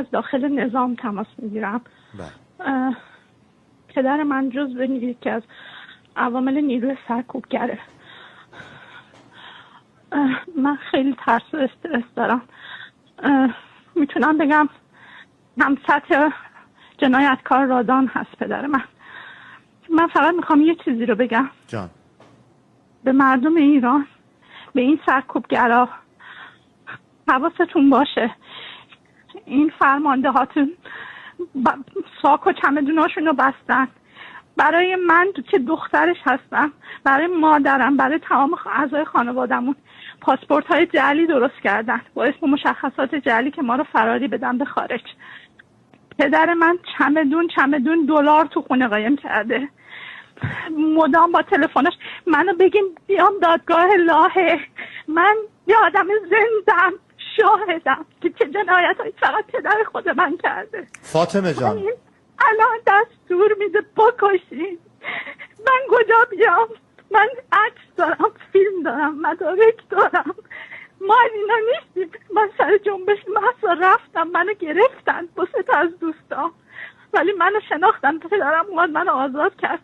از داخل نظام تماس میگیرم. بله. پدر من جزو یکی از عوامل نیروی سرکوبگره. من خیلی ترس و استرس دارم. میتونم بگم هم سطح جنایتکار رادان هست پدر من. من فقط میخوام یه چیزی رو بگم جان. به مردم ایران، به این سرکوبگرا حواستون باشه. این فرمانده هاتون ساک و چمدوناشون رو بستن. برای من که دخترش هستم، برای مادرم، برای تمام اعضای خانوادمون پاسپورت های جعلی درست کردن با اسم مشخصات جعلی که ما رو فراری بدن به خارج. پدر من چمدون دلار تو خونه قایم کرده. مدام با تلفنش منو بگیم بیام دادگاه لاهه. من یه آدم زندم، شاهدم که چه جنایتایی فقط پدر خود من کرده. فاطمه جان، الان دستور میده بکشین. من کجا بیام؟ من عکس دارم، فیلم دارم، مدارک دارم. ما اینا نیستیم. من سر جنبش محض رفتم، منو گرفتن با 3 تا از دوستان، ولی منو شناختن. پدرم اومد منو آزاد کرد.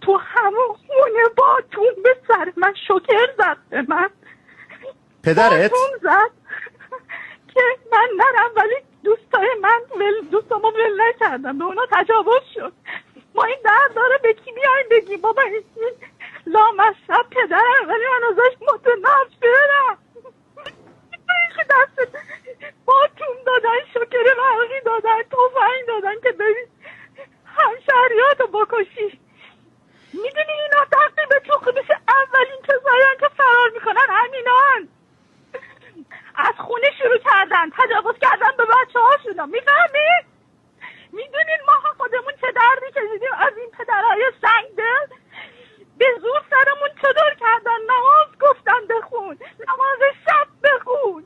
تو همون خونه باتون به سر من شوکر زد به من. پدرت؟ باتون زد که من نرم، ولی دوستامو ول نکردم، به اونا تجاوز شد. ما این درد داره به کی بیایم بگیم بابا این لامصب پدرم، ولی من ازش متنفرم. که دست باتون دادن، شوکر برقی دادن، تفنگ دادن که ببین همشهریاتو بکشی. میدونی اینا تقریبا تو بشه اولین کسایی که فرار میکنن همینان. از خونه شروع کردن تجاوز کردن به بچه هاشون. میفهمید؟ میدونین ما خودمون چه دردی کشیدیم از این پدرهای سنگدل؟ به زور سرمون چادر کردن، نماز گفتن بخون، نماز شب بخون.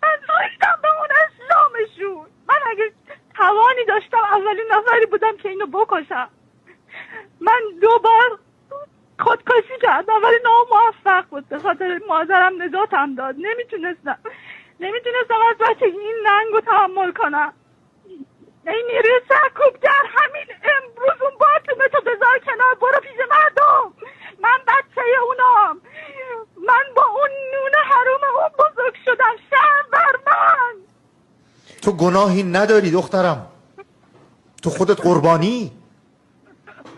من نایدم به اون اسلامشون. من اگه توانی داشتم اولین نفری بودم که اینو بکشم. من 2 بار خودکشی کردم ولی ناموفق بود. به خاطر مادرم نجاتم داد. نمیتونستم از بچگی این ننگ رو تحمل کنم. این نیروی سرکوبگر همین امروز اون باتومتو بذار کنار، برو پیش مردم. من بچه اونام. من با اون نون حروم اون بزرگ شدم. شرم بر من. تو گناهی نداری دخترم، تو خودت قربانی.